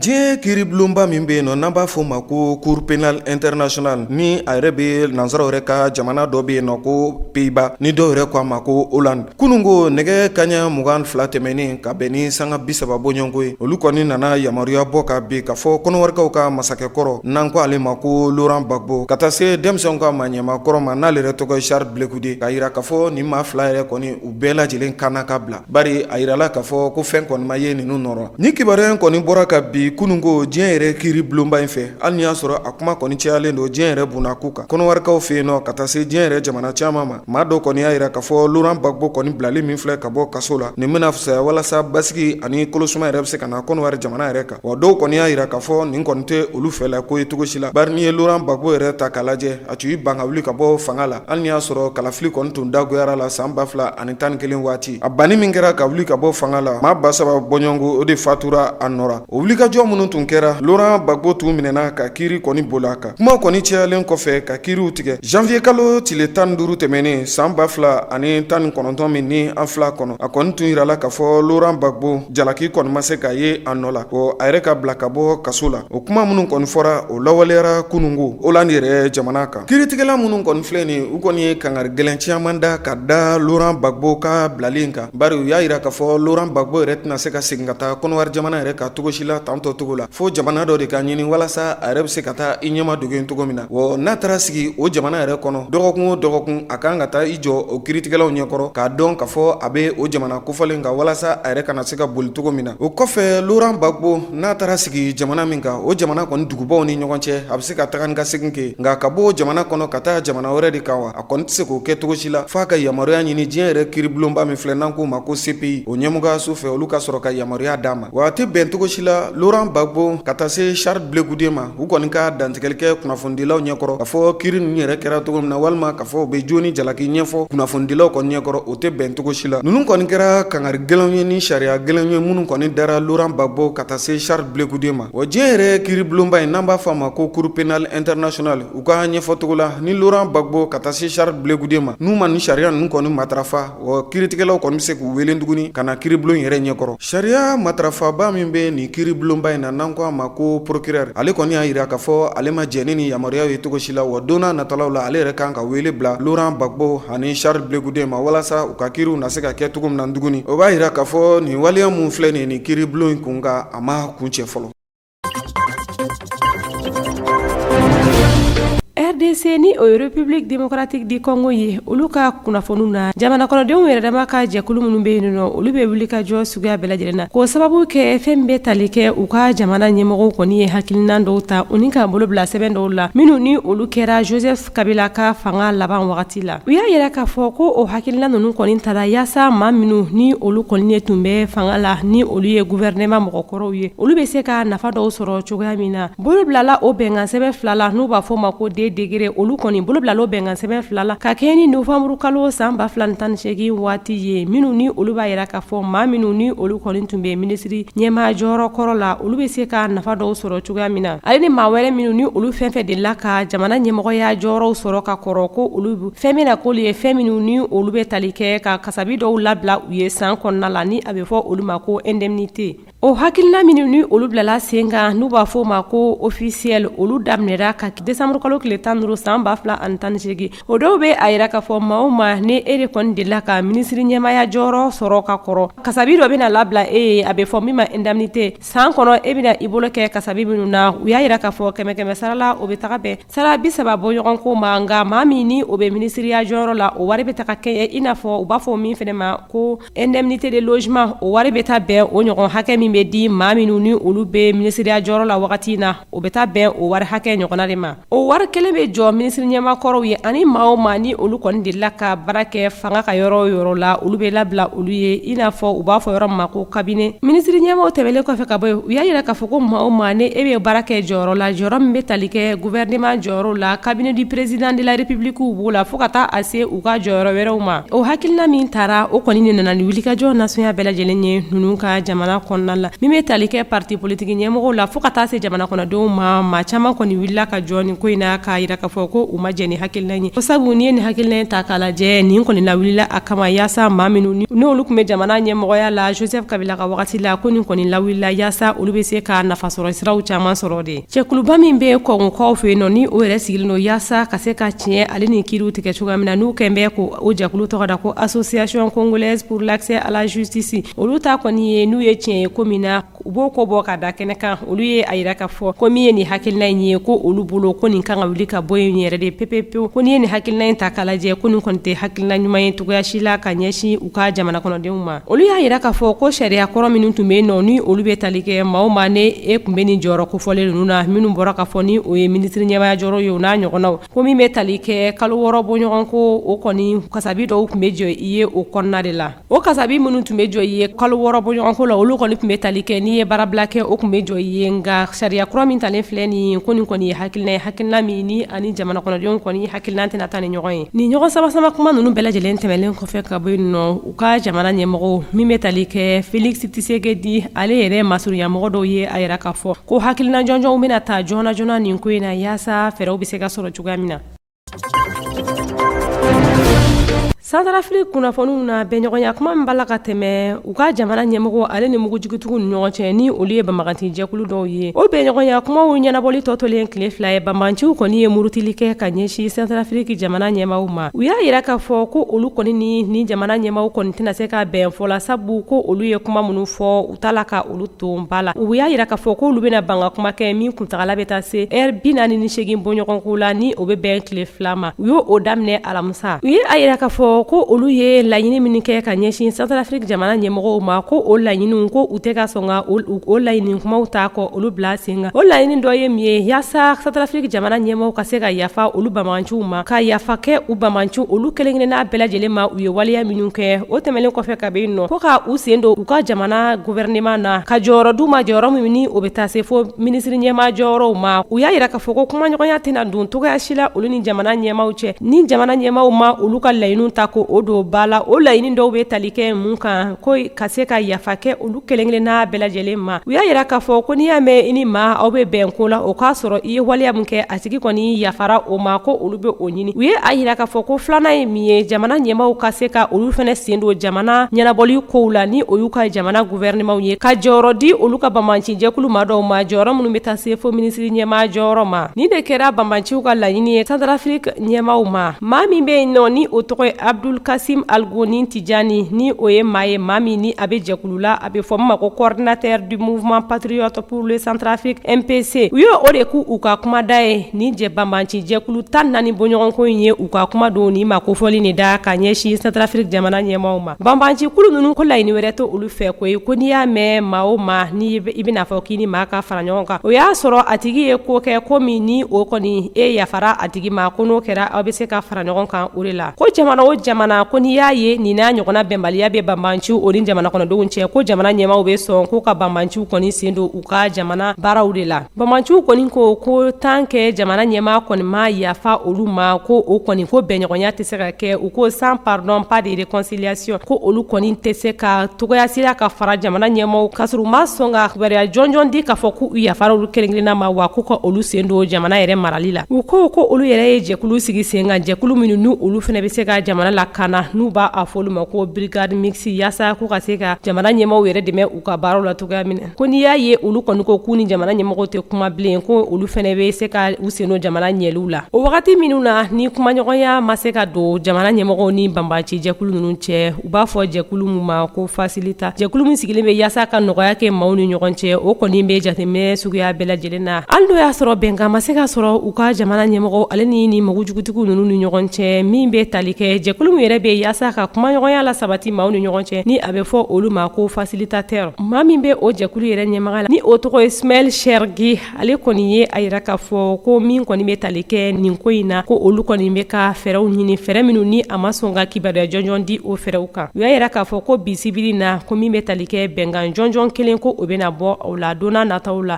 diɲɛ kiiribulonba min bɛ yen nɔ n'an b'a fɔ o ma ko cour pénal international ni a yɛrɛ bɛ nansaraw yɛrɛ ka jamana dɔ bɛ yen nɔ ko Pays-Bas ni dɔw yɛrɛ ko a ma ko Hollande kununko nɛgɛ kaɲɛ 22 tɛmɛnen ka bɛn ni sanga 30 bɔɲɔgɔnko ye olu kɔni nana yamaruya bɔ ka bin ka fɔ kɔnɔwarikaw ka masakɛ kɔrɔ n'an ko ale ma ko Laurent Gbagbo ka taa se denmisɛnw ka maɲɛma kɔrɔ ma n'ale yɛrɛ tɔgɔ ye Charles Blé Coudé ka yira ka fɔ nin maa fila yɛrɛ kɔni u bɛɛ lajɛlen kanna ka bila bari a yirala ka fɔ ko fɛn kɔni ma ye ninnu nɔrɔ ni kibaruya kɔni bɔra ka bin kununko diɲɛ yɛrɛ kiiri bulonba in fɛ hali ni y'a sɔrɔ a kuma kɔni cayalen don diɲɛ yɛrɛ bunnaku kan kɔnɔwarikaw fɛ yen nɔ ka taa se diɲɛ yɛrɛ jamana caman ma maa dɔw kɔni y'a yira ka fɔ Laurent Gbagbo kɔni bilali min filɛ ka bɔ kaso la nin bɛna fisaya walasa basigi ani kolosuma yɛrɛ bɛ se ka na kɔnɔwari jamana yɛrɛ kan wa dɔw kɔni y'a yira ka fɔ nin kɔni tɛ olu fɛ la ko ye cogo si la bari n'i ye Laurent Gbagbo yɛrɛ ta k'a lajɛ a tun y'i ban ka wuli ka bɔ fanga la hali ni y'a sɔrɔ kalafili kɔni tun dagoyara la san 2011 waati a banni min kɛra ka wuli ka bɔ fanga la maa 3 bɔɲɔgɔnko o de fatura a nɔra o wulikajɔ minnu tun kɛra Laurent Gbagbo tun minɛna ka kiiri kɔni boli a kan kuma kɔni cayalen kɔfɛ ka kiiriw tigɛ janvier kalo tile 15 tɛmɛnen san 2019 min ni an fila kɔnɔ a kɔni tun yirala ka fɔ Laurent Gbagbo jalaki kɔni ma se ka ye a nɔ la o a yɛrɛ ka bila ka bɔ kaso la o kuma minnu kɔni fɔra o lawaleyara kununko Hollande yɛrɛ jamana kan kiiritigɛla minnu kɔni filɛ nin u kɔni ye kangari gɛlɛn caman da ka da Laurent Gbagbo ka bilalen kan bari u y'a yira ka fɔ Laurent Gbagbo yɛrɛ tɛna se ka segin ka taa kɔnɔwari jamana yɛrɛ ka cogo si la tantɔ cogo la fo jamana dɔ de ka ɲini walasa a yɛrɛ bɛ se ka taa i ɲɛma dogo cogo min na wa n'a taara sigi o jamana yɛrɛ kɔnɔ dɔgɔkun o dɔgɔkun a kan ka taa i jɔ o kiiritigɛlaw ɲɛkɔrɔ k'a dɔn ka fɔ a bɛ o jamana kofɔlen kan walasa a yɛrɛ kana se ka boli cogo min na o kɔfɛ Laurent Gbagbo n'a taara sigi jamana min kan o jamana kɔni dugubaw ni ɲɔgɔn cɛ a bɛ se ka taga ni ka segin kɛ nka ka bɔ jamana kɔnɔ ka taa jamana wɛrɛ de kan wa a kɔni tɛ se k'o kɛ cogo si la f'a ka yamaruya ɲini diɲɛ yɛrɛ kiiribulonba min filɛ n'an k'o ma ko CPI o ɲɛmɔgɔyaso fɛ olu ka sɔrɔ ka yamaruya d'a ma wa a tɛ bɛn cogo si la Laurent Gbagbo ka taa se Charles Blé Coudé ma u kɔni ka dantigɛli kɛ kunnafonidilaw ɲɛkɔrɔ ka fɔ kiiri ninnu yɛrɛ kɛra cogo min na walima ka fɔ u bɛ joni jalaki ɲɛfɔ kunnafonidilaw kɔni ɲɛkɔrɔ o tɛ bɛn cogo si la ninnu kɔni kɛra kangari gɛlɛnw ye ni sariya gɛlɛnw ye minnu kɔni dara Laurent Gbagbo ka taa se Charles Blé Coudé ma wa diɲɛ yɛrɛ kiiribulonba in n'an b'a fɔ a ma ko cour pénal international u ka ɲɛfɔcogo la ni Laurent Gbagbo ka taa se Charles Blé Coudé ma n'u ma ni sariya ninnu kɔni matarafa wa kiiritigɛlaw kɔni bɛ se k'u wele tuguni ka na kiiribulon yɛrɛ ɲɛkɔrɔ sariya matarafaba min bɛ nin kiiribulonba ba in na n'an ko a ma ko procureur ale kɔni y'a yira k'a fɔ ale ma jɛni ni yamaruya ye cogo si la wa donna natalaw la ale yɛrɛ kan ka wele bila Laurent Gbagbo ani Charles Blé Goudé ma walasa u ka kiiriw na se ka kɛ cogo min na tuguni o b'a yira k'a fɔ nin waleya mun filɛ nin ye nin kiiri bulon in kun ka a ma kun cɛ fɔlɔ. RDC ni o République démocratique du Congo ye olu ka kunnafoniw na jamana kɔnɔdenw yɛrɛ dama ka jɛkulu minnu bɛ yen nɔ olu bɛ wuli ka jɔ suguya bɛɛ lajɛlen na k'o sababu kɛ fɛn bɛ tali kɛ u ka jamana ɲɛmɔgɔw kɔni ye hakilina dɔw ta u ni k'a bolo bila sɛbɛn dɔw la minnu ni olu kɛra Joseph Kabila ka fanga laban wagati la u y'a yɛrɛ k'a fɔ ko o hakilina ninnu kɔni tara yaasa maa minnu ni olu kɔni ye tun bɛ fanga la ni olu ye gouvernement mɔgɔkɔrɔw ye olu bɛ se ka nafa dɔw sɔrɔ cogoya min na bolo bilala o bɛnkan sɛbɛn fila la n'u b'a fɔ ma ko degré olu kɔni bolo bila lo bɛnkan sɛbɛn fila la ka kɛ ni novembre kalo san 2018 waati ye minnu ni olu b'a yira k'a fɔ maa minnu ni olu kɔni tun bɛ ministri ɲɛmaa jɔyɔrɔ kɔrɔ la olu bɛ se ka nafa dɔw sɔrɔ cogoya min na ale ni maa wɛrɛ minnu ni olu fɛn fɛn delila ka jamana ɲɛmɔgɔya jɔyɔrɔw sɔrɔ ka kɔrɔ ko olu fɛn min na k'olu ye fɛn minnu ni olu bɛ tali kɛ ka kasabi dɔw labila u ye san kɔnɔna la ni a bɛ fɔ olu ma ko indemnité o hakilina minnu ni olu bilala sen kan n'u b'a fɔ ma ko officiel olu daminɛra ka décembre kalo tile 15 san 2018 o dɔw bɛ a yira k'a fɔ maa o maa ni e de kɔni delila ka ministri ɲɛmaya jɔyɔrɔ sɔrɔ ka kɔrɔ kasabi dɔ bɛna labila e ye a bɛ fɔ min ma indemnité san kɔnɔ e bɛna i bolo kɛ kasabi minnu na u y'a yira k'a fɔ 100 sara la o bɛ taga bɛn sara 30 bɔ ɲɔgɔn ko ma nka maa min ni o bɛ ministriya jɔyɔrɔ la o wari bɛ taga kɛ i n'a fɔ u b'a fɔ min fɛnɛ ma ko indemnité de logement o wari bɛ taa bɛn o ɲɔgɔn hakɛ min bɛ di maa minnu ni olu bɛ ministriya jɔyɔrɔ la wagati na o bɛ taa bɛn o wari hakɛ ɲɔgɔnna de ma o wari kelen bɛ jɔ ministri ɲɛmakɔrɔw ye ani maa o maa ni olu kɔni delila ka baara kɛ fanga ka yɔrɔ o yɔrɔ la olu bɛ labila olu ye i n'a fɔ u b'a fɔ yɔrɔ min ma ko cabinet ministri ɲɛmaw tɛmɛlen kɔfɛ ka bɔ yen u y'a yira k'a fɔ ko maa o maa ni e bɛ baara kɛ jɔyɔrɔ la jɔyɔrɔ min bɛ tali kɛ gouvernement jɔyɔrɔ la cabinet du président de la république b'o la fo ka taa a se u ka jɔyɔrɔ wɛrɛw ma o hakilina min taara o kɔni de nana ni wulikajɔ nasunya bɛɛ lajɛlen ye ninnu ka jamana kɔnɔna la min bɛ tali kɛ parti politique ɲɛmɔgɔw la fo ka taa se jamana kɔnɔdenw ma maa caman kɔni wulila ka jɔ nin ko in na k'a yira k'a fɔ ko u ma jɛ ni hakilina ye ko sabu ni ye nin hakilina ta k'a lajɛ nin kɔni lawulila a kama yaasa maa minnu n'olu tun bɛ jamana ɲɛmɔgɔya la Joseph Kabila ka wagati la ko nin kɔni lawulila yaasa olu bɛ se ka nafa sɔrɔ siraw caman sɔrɔ de cɛkuluba min bɛ kɔnkaw fɛ yen nɔ ni o yɛrɛ sigilen don yaasa ka se ka tiɲɛ ale ni kiiriw tigɛ cogoya min na n'u kɛn bɛ ko o jɛkulu tɔgɔ da ko association congolaise pour l'accès à la justice olu ta kɔni ye n'u ye tiɲɛ ye ko min na u b'o ko bɔ ka da kɛnɛ kan olu ye a yira k'a fɔ ko min ye nin hakilina in ye ko olu bolo ko nin kan ka wuli ka bɔ yen yɛrɛ de pepepewu ko ni ye nin hakilina in ta k'a lajɛ ko nin kɔni tɛ hakilina ɲuman ye cogoya si la ka ɲɛsin u ka jamana kɔnɔdenw ma olu y'a yira k'a fɔ ko sariya kɔrɔ minnu tun bɛ yen nɔ ni olu bɛ tali kɛ maa o maa ne e tun bɛ nin jɔyɔrɔ kofɔlen ninnu na minnu bɔra k'a fɔ ni o ye ministri ɲɛmaya jɔyɔrɔ ye o n'a ɲɔgɔnnaw ko min bɛ tali kɛ kalo 6 bɔ ɲɔgɔn ko o kɔni kasabi dɔw tun bɛ jɔ i ye o kɔnɔna de la o kasabi minnu tun bɛ jɔ i ye kalo 6 bɔ ɲɔgɔn ko la olu kɔni tun bɛ tali kɛ n'i ye baarabila kɛ o tun bɛ jɔ i ye nka sariya kura min talen filɛ nin ye ko nin kɔni ye hakilina min ni ani jamana kɔnɔdenw kɔni hakilina tɛna taa ni ɲɔgɔn ye nin ɲɔgɔn sama kuma ninnu bɛɛ lajɛlen tɛmɛlen kɔfɛ ka bɔ yen nɔ u ka jamana ɲɛmɔgɔw min bɛ tali kɛ Félix Tshisekedi ale yɛrɛ masurunyamɔgɔ dɔw ye a yira k'a fɔ ko hakilina jɔnjɔnw bɛna taa joona joona nin ko in na yaasa fɛɛrɛw bɛ se ka sɔrɔ cogoya min na Centrafrique kunnafoniw na bɛnɲɔgɔnya kuma min bala ka tɛmɛ u ka jamana ɲɛmɔgɔ ale ni mugujugutigiw ni ɲɔgɔn cɛ ni olu ye banbaganti jɛkulu dɔw ye o bɛnɲɔgɔnya kumaw ɲɛnabɔli tɔtolen tile 2 ye banbanciw kɔni ye murutili kɛ ka ɲɛsin Centrafrique jamana ɲɛmaw ma u y'a yira k'a fɔ ko olu kɔni ni jamana ɲɛmaw kɔni tɛna se ka bɛn fɔ la sabu ko olu ye kuma minnu fɔ u tala ka olu ton ba la u y'a yira k'a fɔ ko olu bɛna banga kuma kɛ min kuntagala bɛ taa se heure 48 bɔɲɔgɔnko la ni o bɛ bɛn tile 2 ma u y'o daminɛ alamisa u ye a yira k'a fɔ ko olu ye laɲini min kɛ ka ɲɛsin Centrafrique jamana ɲɛmɔgɔw ma ko o laɲiniw ko u tɛ ka sɔn ka o laɲini kumaw ta kɔ olu bila sen kan o laɲini dɔ ye min ye yaasa Centrafrique jamana ɲɛmɔgɔw ka se ka yafa olu banbaganciw ma ka yafa kɛ u banbaganciw olu kelen n'a bɛɛ lajɛlen ma u ye waleya minnu kɛ o tɛmɛlen kɔfɛ ka bɛ yen nɔ ko ka u sen don u ka jamana gouvernement na ka jɔyɔrɔ d'u ma jɔyɔrɔ min ni o bɛ taa se fo ministri ɲɛma jɔyɔrɔw ma u y'a yira k'a fɔ ko kumaɲɔgɔnya tɛna don togoya si la olu ni jamana ɲɛmaw cɛ ni jamana ɲɛmaw ma olu ka laɲiniw ta ka ko o do bala o laɲini dɔw be tali kɛ mun kan ko ka se ka yafa kɛ olu kelenkelenna bɛɛ lajɛlen ma u y'a yira k'a fɔ ko n'i y'a mɛn i ni maa aw be bɛn ko la o k'a sɔrɔ i ye waleya mun kɛ a tigi kɔni yafara o ma ko olu be o ɲini u ye a yira k'a fɔ ko filanan ye min ye jamana ɲɛmaw ka se ka olu fɛnɛ sen don jamana ɲɛnabɔli kow la ni o y'u ka jamana gouvernementw ye ka jɔyɔrɔ di olu ka banbanci jɛkulu ma dɔw ma jɔyɔrɔ minnu be taa se fo minisiri ɲɛma jɔyɔrɔ ma ni de kɛra banbanciw ka laɲini ye Centrafrique ɲɛmaw ma maa min be yen nɔ ni o tɔgɔ ye Abdul Kasim Algoni Tijani ni o ye maa ye maa min ni a be jɛkulu la a be fɔ min ma ko coordinateur du mouvement patriote pour le Centrafrique MPC u ye o de k'u u ka kumada ye ni jɛ banbanci jɛkulu 14 bɔɲɔgɔnko in ye u ka kuma don ni ma kofɔli ni da ka ɲɛsin Centrafrique jamana ɲɛmaw ma banbanci kulu nunu ko laɲini wɛrɛ to olu fɛ ko ye ko n'i y'a mɛn maa o maa ni i bena fɔ k'i ni maa ka fara ɲɔgɔn kan o y'a sɔrɔ a tigi ye ko kɛ ko min ni o kɔni e yafara a tigi ma ko n'o kɛra aw be se ka fara ɲɔgɔn kan o de la ko jamana o jamana ko n'i y'a ye nin n'a ɲɔgɔnna bɛnbaliya be banbanciw o ni jamana kɔnɔdenw cɛ ko jamana ɲɛmaw be sɔn k'u ka banbanciw kɔni sen don u ka jamana baaraw de la banbanciw kɔni ko tan kɛ jamana ɲɛma kɔni ma yafa olu ma ko o kɔni ko bɛnɲɔgɔnya tɛ se ka kɛ u ko sans pardon pas de réconciliation ko olu kɔni tɛ se ka togoya sira ka fara jamana ɲɛmaw ka sɔrɔ u ma sɔn ka kibaruya jɔnjɔn di k'a fɔ k'u yafara olu kelenkelenna ma wa k'u ka olu sen don jamana yɛrɛ marali la u ko olu yɛrɛ ye jɛkulu sigi sen kan jɛkulu minnu n'u olu fɛnɛ be se ka jamana lakana n'u b'a a fɔ olu ma ko brigade mixte yaasa k'u ka se ka jamana ɲɛmaw yɛrɛ dɛmɛ u ka baaraw la togoya min na ko n'i y'a ye olu kɔni ko k'u ni jamana ɲɛmɔgɔw tɛ kuma bilen ko olu fɛnɛ be se ka u sen don jamana ɲɛliw la o wagati minnu na ni kumaɲɔgɔnya ma se ka don jamana ɲɛmɔgɔw ni banbanci jɛkulu ninnu cɛ u b'a fɔ jɛkulu mun ma ko facilita jɛkulu min sigilen be yaasa ka nɔgɔya kɛ maaw ni ɲɔgɔn cɛ o kɔni be jateminɛ suguya bɛɛ lajɛlen na hali n'o y'a sɔrɔ bɛnkan ma se ka sɔrɔ u ka jamana ɲɛmɔgɔw ale ni magujugutigiw ninnu ni ɲɔgɔn cɛ min be tali kɛ jɛkulu min yɛrɛ be yaasa ka kumaɲɔgɔnya la sabati maaw ni ɲɔgɔn cɛ ni a be fɔ olu ma ko facilitateur maa min be o jɛkulu yɛrɛ ɲɛmaga la ni o tɔgɔ ye Ismail Chergi ale kɔni ye a yira k'a fɔ ko min kɔni be tali kɛ nin ko in na ko olu kɔni be ka fɛrɛw ɲini fɛrɛ minnu ni a ma sɔn ka kibaruya jɔnjɔn di o fɛrɛw kan u y'a yira k'a fɔ ko bisibiri na ko min be tali kɛ bɛnkan jɔnjɔn kelen ko o bena bɔ o la donna nataw la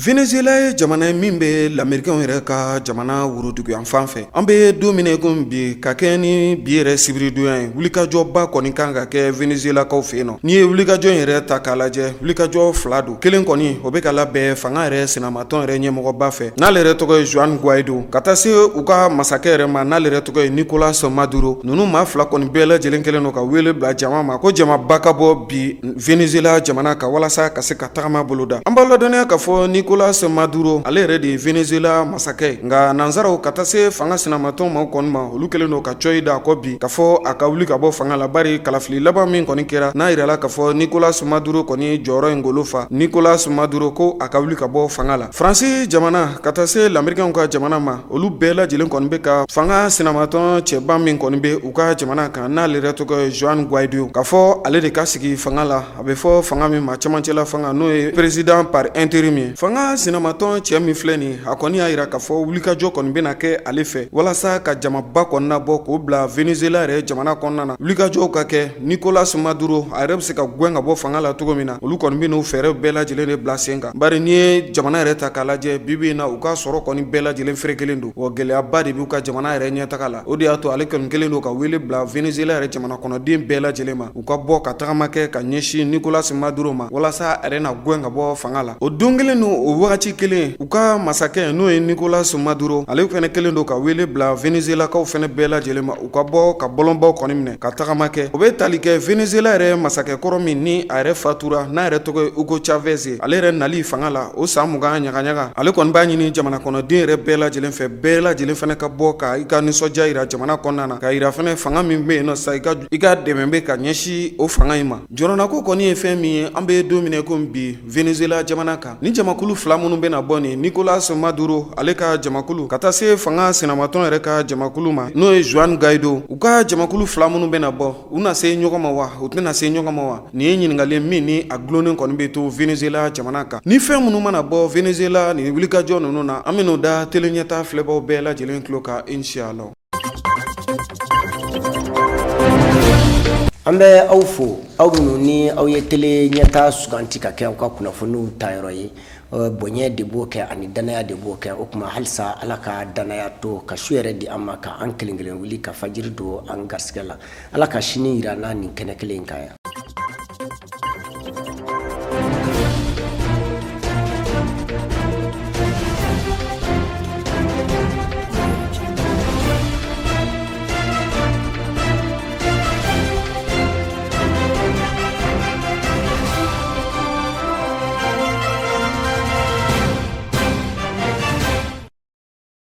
Venezuela ye jamana ye min be l'Américain yɛrɛ ka jamana woroduguyan fan fɛ an be don min ko bi ka kɛ ni bi yɛrɛ sibiridonya ye wulikajɔba kɔni kan ka kɛ Venezuelakaw fɛ yen nɔ n'i ye wulikajɔ yɛrɛ ta k'a lajɛ wulikajɔ fila don kelen kɔni o be ka labɛn fanga yɛrɛ senamatɔn yɛrɛ ɲɛmɔgɔba fɛ n'ale yɛrɛ tɔgɔ ye Juan Guaido ka taa se u ka masakɛ yɛrɛ ma n'ale yɛrɛ tɔgɔ ye Nicolas Maduro nunu maa fila kɔni bɛɛ lajɛlen kelen don ka wele bila jama ma ko jamaba ka bɔ bi Venezuela jamana ka walasa ka se ka tagama boloda an b'a ladɔnniya k'a fɔ Nicolas Maduro ale yɛrɛ de ye Venezuela masakɛ nga nanzaraw ka taa se fanga senamatɔn ma kɔni ma olu kelen don ka coyi da kɔ bi k'a fɔ a ka wuli ka bɔ fanga la bari kalafili laban min kɔni kɛra n'a yirala k'a fɔ Nicolas Maduro kɔni jɔyɔrɔ in golo fa Nicolas Maduro ko a ka wuli ka bɔ fanga la Faransi jamana ka taa se l'Américain ka jamana ma olu bɛɛ lajɛlen kɔni be ka fanga senamatɔn cɛba min kɔni be u ka jamana kan n'ale yɛrɛ tɔgɔ ye Juan Guaido k'a fɔ ale de ka sigi fanga la a be fɔ fanga min ma cɛmancɛla fanga n'o ye président par intérim ye fanga senamatɔn cɛ min filɛ nin a kɔni y'a yira k'a fɔ wulikajɔ kɔni bena kɛ ale fɛ walasa ka jamaba kɔni nabɔ k'o bila Venezuela yɛrɛ jamana kɔnɔna na wulikajɔw ka kɛ Nicolas Maduro a yɛrɛ be se ka gwɛn ka bɔ fanga la cogo min na olu kɔni ben'u fɛɛrɛ bɛɛ lajɛlen de bila sen kan bari n'i ye jamana yɛrɛ ta k'a lajɛ bibi na u ka sɔrɔ kɔni bɛɛ lajɛlen fere kelen don wa gɛlɛyaba de b'u ka jamana yɛrɛ ɲɛtaga la o de y'a to ale kɔni kelen don ka wele bila Venezuela yɛrɛ jamana kɔnɔden bɛɛ lajɛlen ma u ka bɔ ka tagama kɛ ka ɲɛsin Nicolas Maduro ma walasa a yɛrɛ na gwɛn ka bɔ fanga la o don kelen don o wagati kelen u ka masakɛ n'o ye Nicolas Maduro ale fɛnɛ kelen don ka wele bila Venezuelakaw fɛnɛ bɛɛ lajɛlen ma u ka bɔ ka bɔlɔnbaw kɔni minɛ ka tagama kɛ o be tali kɛ Venezuela yɛrɛ masakɛ kɔrɔ min ni a yɛrɛ fatura n'a yɛrɛ tɔgɔ ye Hugo Chavez ye ale yɛrɛ nali fanga la o san 20 ɲagaɲaga ale kɔni b'a ɲini jamana kɔnɔden yɛrɛ bɛɛ lajɛlen fɛ bɛɛ lajɛlen fɛnɛ ka bɔ ka i ka nisɔndiya yira jamana kɔnɔna na ka yira fɛnɛ fanga min be yen nɔ sa i ka dɛmɛ be ka ɲɛsin o fanga in ma jɔrɔnako kɔni ye fɛn min ye an be don minɛ ko bi Venezuela jamana kan ni jamakulu fila minnu bena bɔ ni Nicolas Maduro ale ka jamakulu ka taa se fanga senamatɔn yɛrɛ ka jamakulu ma n'o ye Juan Guaido u ka jamakulu fila minnu bena bɔ u na se ɲɔgɔn ma wa u tɛna se ɲɔgɔn ma wa nin ye ɲininkali min ni a gulonnen kɔni be to Venezuela jamana kan ni fɛn minnu mana bɔ Venezuela ni wulikajɔ ninnu na an ben'o da tele ɲɛta filɛbaw bɛɛ lajɛlen tulo kan inshallah. an bɛ aw fo aw minnu ni aw ye tele ɲɛta suganti ka kɛ aw ka kunnafoniw tayɔrɔ ye bonya de b'o kɛ ani danaya de b'o kɛ o kuma halisa ala ka danaya to ka su yɛrɛ di an ma ka an kelen kelen wuli ka fajiri don an garisɛgɛ la ala ka sini yira n'a nin kɛnɛ kelen kan yan